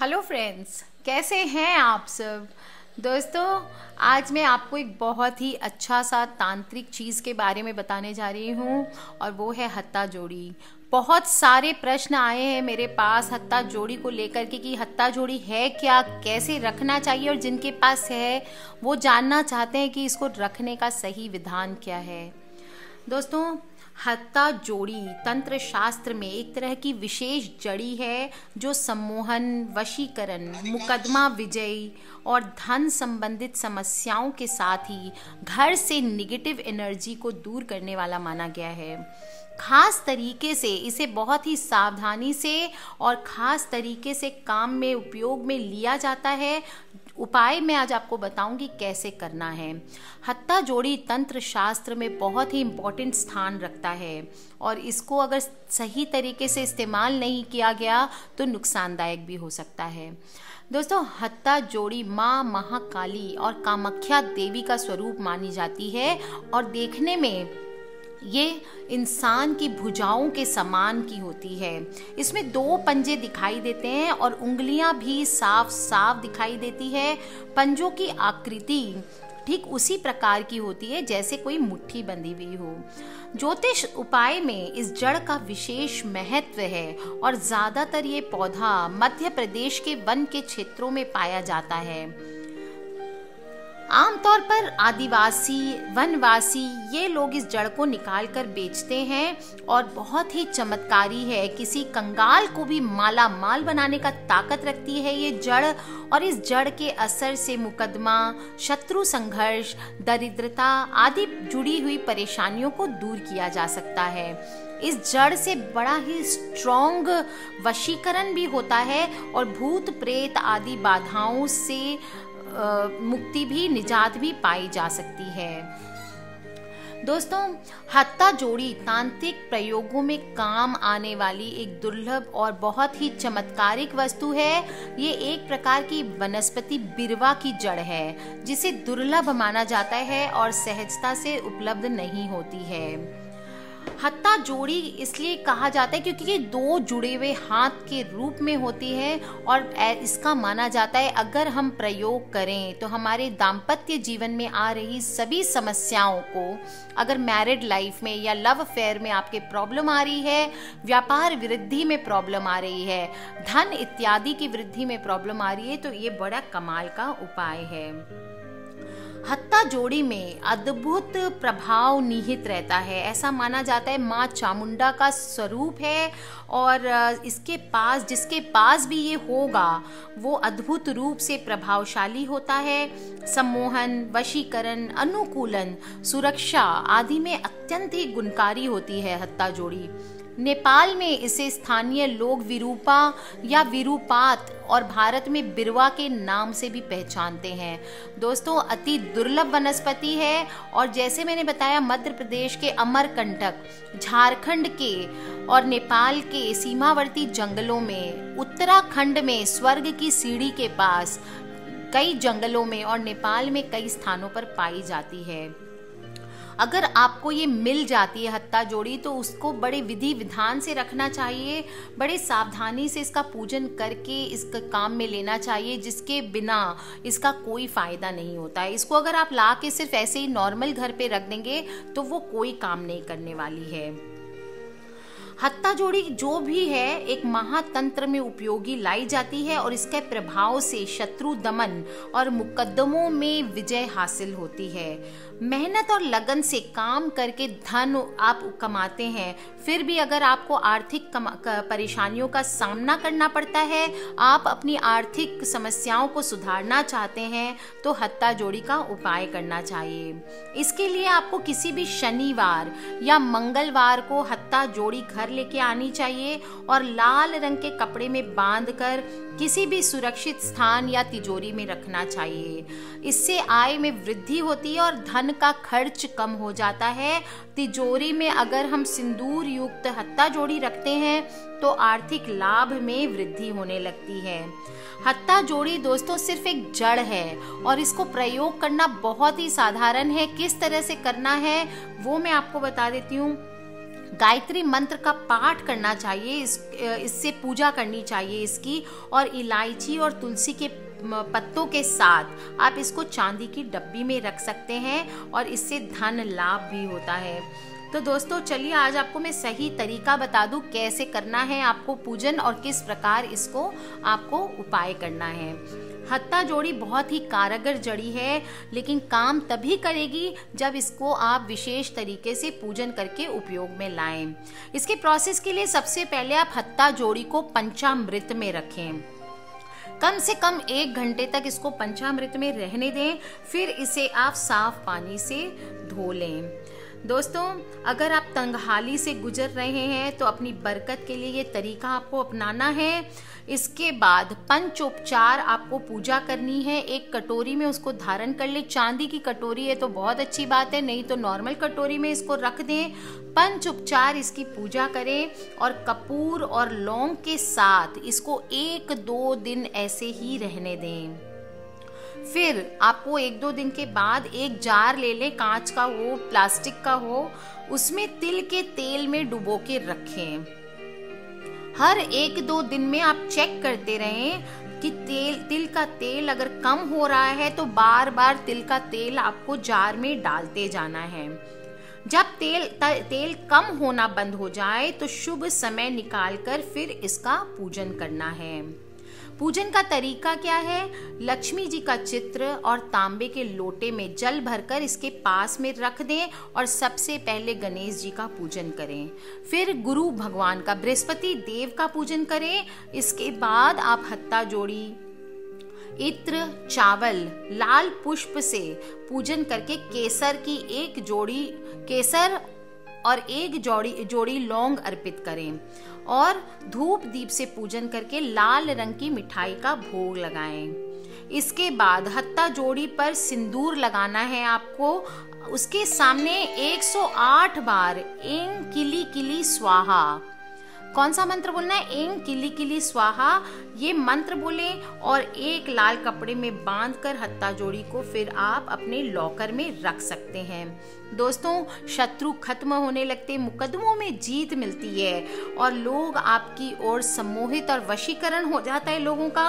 Hello friends, कैसे हैं आप सब। दोस्तों, आज मैं आपको एक बहुत ही अच्छा सा तांत्रिक चीज़ के बारे में बताने जा रही हूँ और वो है हत्ता जोड़ी। बहुत सारे प्रश्न आए हैं मेरे पास हत्ता जोड़ी को लेकर के कि हत्ता जोड़ी है क्या, कैसे रखना चाहिए, और जिनके पास है वो जानना चाहते हैं कि इसको रखने का सही विधान क्या है। दोस्तों, हत्ता जोड़ी तंत्र शास्त्र में एक तरह की विशेष जड़ी है जो सम्मोहन, वशीकरण, मुकदमा विजयी और धन संबंधित समस्याओं के साथ ही घर से निगेटिव एनर्जी को दूर करने वाला माना गया है। खास तरीके से इसे बहुत ही सावधानी से और खास तरीके से काम में उपयोग में लिया जाता है। उपाय मैं आज आपको बताऊंगी कैसे करना है। हत्ता जोड़ी तंत्र शास्त्र में बहुत ही इम्पोर्टेंट स्थान रखता है और इसको अगर सही तरीके से इस्तेमाल नहीं किया गया तो नुकसानदायक भी हो सकता है। दोस्तों, हत्ता जोड़ी माँ महाकाली और कामाख्या देवी का स्वरूप मानी जाती है और देखने में ये इंसान की भुजाओं के समान की होती है। इसमें 2 पंजे दिखाई देते हैं और उंगलियां भी साफ साफ दिखाई देती है। पंजों की आकृति ठीक उसी प्रकार की होती है जैसे कोई मुट्ठी बंधी हुई हो। ज्योतिष उपाय में इस जड़ का विशेष महत्व है और ज्यादातर ये पौधा मध्य प्रदेश के वन के क्षेत्रों में पाया जाता है। आमतौर पर आदिवासी, वनवासी ये लोग इस जड़ को निकाल कर बेचते हैं और बहुत ही चमत्कारी है। किसी कंगाल को भी माला माल बनाने का ताकत रखती है ये जड़, और इस जड़ के असर से मुकदमा, शत्रु संघर्ष, दरिद्रता आदि जुड़ी हुई परेशानियों को दूर किया जा सकता है। इस जड़ से बड़ा ही स्ट्रॉन्ग वशीकरण भी होता है और भूत प्रेत आदि बाधाओं से मुक्ति भी, निजात भी पाई जा सकती है। दोस्तों, हत्ता जोड़ी तांत्रिक प्रयोगों में काम आने वाली एक दुर्लभ और बहुत ही चमत्कारिक वस्तु है। ये एक प्रकार की वनस्पति बिरवा की जड़ है जिसे दुर्लभ माना जाता है और सहजता से उपलब्ध नहीं होती है। हत्ता जोड़ी इसलिए कहा जाता है क्योंकि ये 2 जुड़े हुए हाथ के रूप में होती है और इसका माना जाता है अगर हम प्रयोग करें तो हमारे दाम्पत्य जीवन में आ रही सभी समस्याओं को, अगर मैरिड लाइफ में या लव अफेयर में आपके प्रॉब्लम आ रही है, व्यापार वृद्धि में प्रॉब्लम आ रही है, धन इत्यादि की वृद्धि में प्रॉब्लम आ रही है, तो ये बड़ा कमाल का उपाय है। हत्ता जोड़ी में अद्भुत प्रभाव निहित रहता है। ऐसा माना जाता है माँ चामुंडा का स्वरूप है और जिसके पास भी ये होगा वो अद्भुत रूप से प्रभावशाली होता है। सम्मोहन, वशीकरण, अनुकूलन, सुरक्षा आदि में अत्यंत ही गुणकारी होती है हत्ता जोड़ी। नेपाल में इसे स्थानीय लोग विरूपा या विरूपात और भारत में बिरवा के नाम से भी पहचानते हैं। दोस्तों, अति दुर्लभ वनस्पति है और जैसे मैंने बताया मध्य प्रदेश के अमरकंटक, झारखंड के और नेपाल के सीमावर्ती जंगलों में, उत्तराखंड में स्वर्ग की सीढ़ी के पास कई जंगलों में और नेपाल में कई स्थानों पर पाई जाती है। अगर आपको ये मिल जाती है हत्ता जोड़ी तो उसको बड़े विधि विधान से रखना चाहिए, बड़े सावधानी से इसका पूजन करके इसका काम में लेना चाहिए, जिसके बिना इसका कोई फायदा नहीं होता है। इसको अगर आप ला के सिर्फ ऐसे ही नॉर्मल घर पे रख देंगे तो वो कोई काम नहीं करने वाली है। हत्ता जोड़ी जो भी है एक महातंत्र में उपयोगी लाई जाती है और इसके प्रभाव से शत्रु दमन और मुकद्दमों में विजय हासिल होती है। मेहनत और लगन से काम करके धन आप कमाते हैं, फिर भी अगर आपको आर्थिक परेशानियों का सामना करना पड़ता है, आप अपनी आर्थिक समस्याओं को सुधारना चाहते हैं तो हत्ता जोड़ी का उपाय करना चाहिए। इसके लिए आपको किसी भी शनिवार या मंगलवार को हत्ता जोड़ी घर लेके आनी चाहिए और लाल रंग के कपड़े में बांधकर किसी भी सुरक्षित स्थान या तिजोरी में रखना चाहिए। इससे आय में वृद्धि होती है और धन का खर्च कम हो जाता है। तिजोरी में अगर हम सिंदूर युक्त हत्ता जोड़ी रखते हैं तो आर्थिक लाभ में वृद्धि होने लगती है। हत्ता जोड़ी दोस्तों सिर्फ एक जड़ है और इसको प्रयोग करना बहुत ही साधारण है। किस तरह से करना है वो मैं आपको बता देती हूँ। गायत्री मंत्र का पाठ करना चाहिए, इससे पूजा करनी चाहिए इसकी। और इलायची और तुलसी के पत्तों के साथ आप इसको चांदी की डब्बी में रख सकते हैं और इससे धन लाभ भी होता है। तो दोस्तों चलिए आज आपको मैं सही तरीका बता दूं कैसे करना है आपको पूजन और किस प्रकार इसको आपको उपाय करना है। हत्ता जोड़ी बहुत ही कारगर जड़ी है, लेकिन काम तभी करेगी जब इसको आप विशेष तरीके से पूजन करके उपयोग में लाएं। इसके प्रोसेस के लिए सबसे पहले आप हत्ता जोड़ी को पंचामृत में रखें। कम से कम 1 घंटे तक इसको पंचामृत में रहने दें, फिर इसे आप साफ पानी से धो लें। दोस्तों अगर आप तंगहाली से गुजर रहे हैं तो अपनी बरकत के लिए ये तरीका आपको अपनाना है। इसके बाद पंचोपचार आपको पूजा करनी है। एक कटोरी में उसको धारण कर ले, चांदी की कटोरी है तो बहुत अच्छी बात है, नहीं तो नॉर्मल कटोरी में इसको रख दें। पंचोपचार इसकी पूजा करें और कपूर और लौंग के साथ इसको 1-2 दिन ऐसे ही रहने दें। फिर आपको 1-2 दिन के बाद एक जार ले लें, कांच का हो प्लास्टिक का हो, उसमें तिल के तेल में डुबो के रखें। हर 1-2 दिन में आप चेक करते रहें कि तिल का तेल अगर कम हो रहा है तो बार बार तिल का तेल आपको जार में डालते जाना है। जब तेल कम होना बंद हो जाए तो शुभ समय निकालकर फिर इसका पूजन करना है। पूजन का तरीका क्या है? लक्ष्मी जी का चित्र और तांबे के लोटे में जल भरकर इसके पास में रख दें और सबसे पहले गणेश जी का पूजन करें। फिर गुरु भगवान का, बृहस्पति देव का पूजन करें। इसके बाद आप हत्ता जोड़ी, इत्र, चावल, लाल पुष्प से पूजन करके केसर की 1 जोड़ी केसर और 1 जोड़ी लौंग अर्पित करें और धूप दीप से पूजन करके लाल रंग की मिठाई का भोग लगाएं। इसके बाद हत्ता जोड़ी पर सिंदूर लगाना है आपको। उसके सामने 108 बार एं किली किली स्वाहा, कौन सा मंत्र बोलना है? एं किली किली स्वाहा, ये मंत्र बोले और एक लाल कपड़े में बांधकर हत्ता जोड़ी को फिर आप अपने लॉकर में रख सकते हैं। दोस्तों शत्रु खत्म होने लगते, मुकदमों में जीत मिलती है और लोग आपकी ओर सम्मोहित और वशीकरण हो जाता है लोगों का।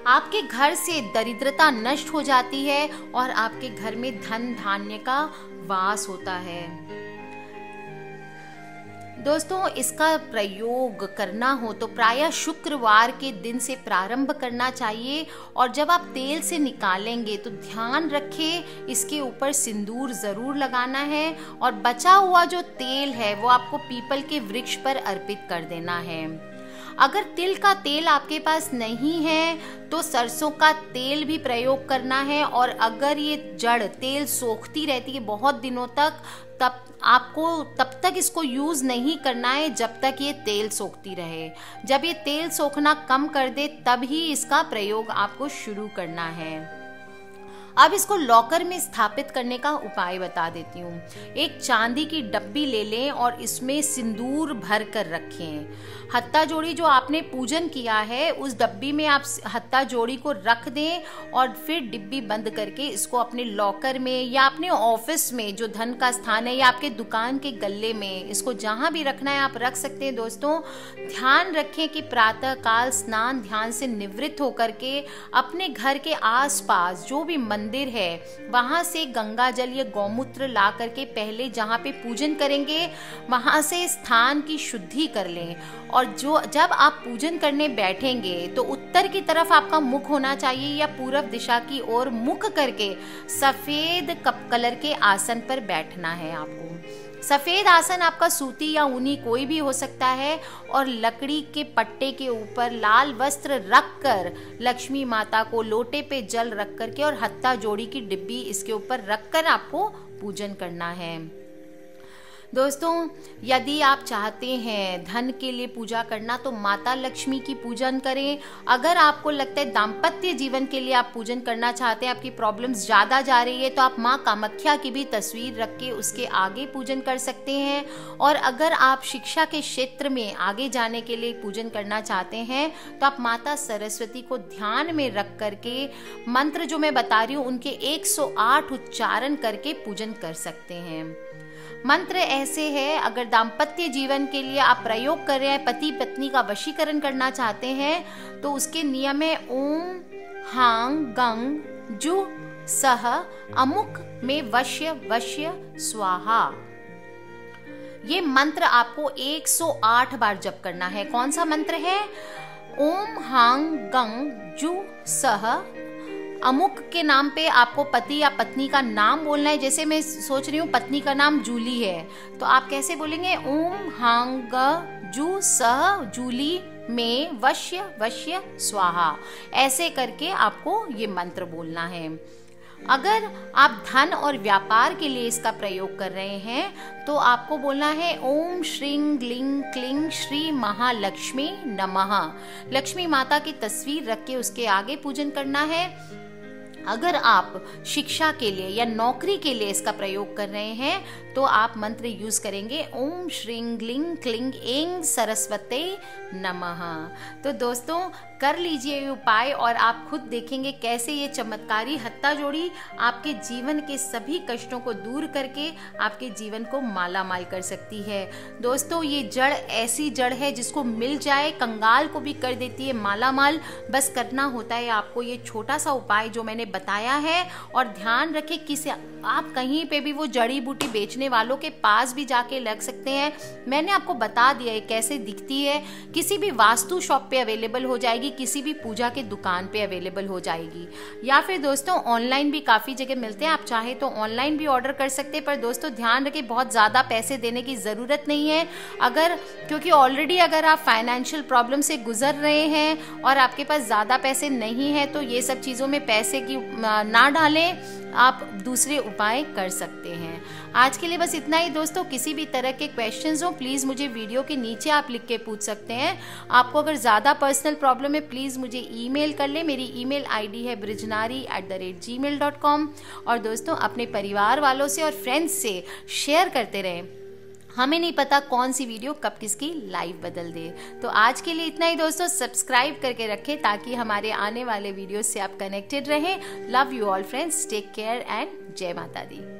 आपके घर से दरिद्रता नष्ट हो जाती है और आपके घर में धन धान्य का वास होता है। दोस्तों इसका प्रयोग करना हो तो प्रायः शुक्रवार के दिन से प्रारंभ करना चाहिए और जब आप तेल से निकालेंगे तो ध्यान रखें इसके ऊपर सिंदूर जरूर लगाना है और बचा हुआ जो तेल है वो आपको पीपल के वृक्ष पर अर्पित कर देना है। अगर तिल का तेल आपके पास नहीं है तो सरसों का तेल भी प्रयोग करना है और अगर ये जड़ तेल सोखती रहती है बहुत दिनों तक, तब आपको तब तक इसको यूज नहीं करना है जब तक ये तेल सोखती रहे। जब ये तेल सोखना कम कर दे तब ही इसका प्रयोग आपको शुरू करना है। अब इसको लॉकर में स्थापित करने का उपाय बता देती हूँ। एक चांदी की डब्बी ले लें और इसमें सिंदूर भर कर रखें। हत्ता जोड़ी जो आपने पूजन किया है उस डब्बी में आप हत्ता जोड़ी को रख दें और फिर डिब्बी बंद करके इसको अपने लॉकर में या अपने ऑफिस में जो धन का स्थान है या आपके दुकान के गल्ले में, इसको जहां भी रखना है आप रख सकते हैं। दोस्तों ध्यान रखें कि प्रातः काल स्नान ध्यान से निवृत्त होकर के अपने घर के आसपास जो भी मंदिर है वहां से गंगा जल या गौमूत्र ला करके पहले जहां पे पूजन करेंगे वहां से स्थान की शुद्धि कर लें और जब आप पूजन करने बैठेंगे तो उत्तर की तरफ आपका मुख होना चाहिए या पूर्व दिशा की ओर मुख करके सफेद कलर के आसन पर बैठना है आपको। सफेद आसन आपका सूती या ऊनी कोई भी हो सकता है और लकड़ी के पट्टे के ऊपर लाल वस्त्र रखकर लक्ष्मी माता को लोटे पे जल रख करके और हत्ता जोड़ी की डिब्बी इसके ऊपर रखकर आपको पूजन करना है। दोस्तों यदि आप चाहते हैं धन के लिए पूजा करना तो माता लक्ष्मी की पूजन करें। अगर आपको लगता है दाम्पत्य जीवन के लिए आप पूजन करना चाहते हैं, आपकी प्रॉब्लम्स ज़्यादा जा रही है, तो आप माँ कामाख्या की भी तस्वीर रख के उसके आगे पूजन कर सकते हैं। और अगर आप शिक्षा के क्षेत्र में आगे जाने के लिए पूजन करना चाहते हैं तो आप माता सरस्वती को ध्यान में रख करके मंत्र जो मैं बता रही हूँ उनके 108 उच्चारण करके पूजन कर सकते हैं। मंत्र ऐसे है, अगर दाम्पत्य जीवन के लिए आप प्रयोग कर रहे हैं, पति पत्नी का वशीकरण करना चाहते हैं, तो उसके नियम है ओम हांग गंग जु सह अमुक में वश्य वश्य स्वाहा। ये मंत्र आपको 108 बार जप करना है। कौन सा मंत्र है? ओम हांग गंग जु सह। अमुक के नाम पे आपको पति या पत्नी का नाम बोलना है। जैसे मैं सोच रही हूँ पत्नी का नाम जूली है, तो आप कैसे बोलेंगे? ओम हांग ग जू सह जूली में वश्य वश्य स्वाहा। ऐसे करके आपको ये मंत्र बोलना है। अगर आप धन और व्यापार के लिए इसका प्रयोग कर रहे हैं तो आपको बोलना है ओम श्रीं ग्लिंग क्लिंग श्री महालक्ष्मी नमः। लक्ष्मी माता की तस्वीर रख के उसके आगे पूजन करना है। अगर आप शिक्षा के लिए या नौकरी के लिए इसका प्रयोग कर रहे हैं तो आप मंत्र यूज करेंगे ओम श्रीं ग्लिंग क्लिंग ऐं सरस्वते नमः। तो दोस्तों कर लीजिए ये उपाय और आप खुद देखेंगे कैसे ये चमत्कारी हत्ता जोड़ी आपके जीवन के सभी कष्टों को दूर करके आपके जीवन को माला माल कर सकती है। दोस्तों ये जड़ ऐसी जड़ है जिसको मिल जाए कंगाल को भी कर देती है माला माल। बस करना होता है आपको ये छोटा सा उपाय जो मैंने बताया है। और ध्यान रखें किसी आप कहीं पे भी वो जड़ी बूटी बेचने वालों के पास भी जाके लग सकते हैं। मैंने आपको बता दिया है कैसे दिखती है। किसी भी वास्तु शॉप पे अवेलेबल हो जाएगी, किसी भी पूजा के दुकान पे अवेलेबल हो जाएगी, या फिर दोस्तों ऑनलाइन भी काफ़ी जगह मिलते हैं। आप चाहे तो ऑनलाइन भी ऑर्डर कर सकते हैं। पर दोस्तों ध्यान रखें बहुत ज़्यादा पैसे देने की ज़रूरत नहीं है। क्योंकि ऑलरेडी अगर आप फाइनेंशियल प्रॉब्लम से गुजर रहे हैं और आपके पास ज़्यादा पैसे नहीं है तो ये सब चीज़ों में पैसे की ना डालें, आप दूसरे उपाय कर सकते हैं। आज के लिए बस इतना ही दोस्तों। किसी भी तरह के क्वेश्चंस हो प्लीज़ मुझे वीडियो के नीचे आप लिख के पूछ सकते हैं। आपको अगर ज़्यादा पर्सनल प्रॉब्लम है प्लीज़ मुझे ईमेल कर ले। मेरी ईमेल आईडी है brijnari@gmail.com। और दोस्तों अपने परिवार वालों से और फ्रेंड्स से शेयर करते रहें। हमें नहीं पता कौन सी वीडियो कब किसकी लाइफ बदल दे। तो आज के लिए इतना ही दोस्तों। सब्सक्राइब करके रखें ताकि हमारे आने वाले वीडियो से आप कनेक्टेड रहें। Love you all friends, take care and जय माता दी।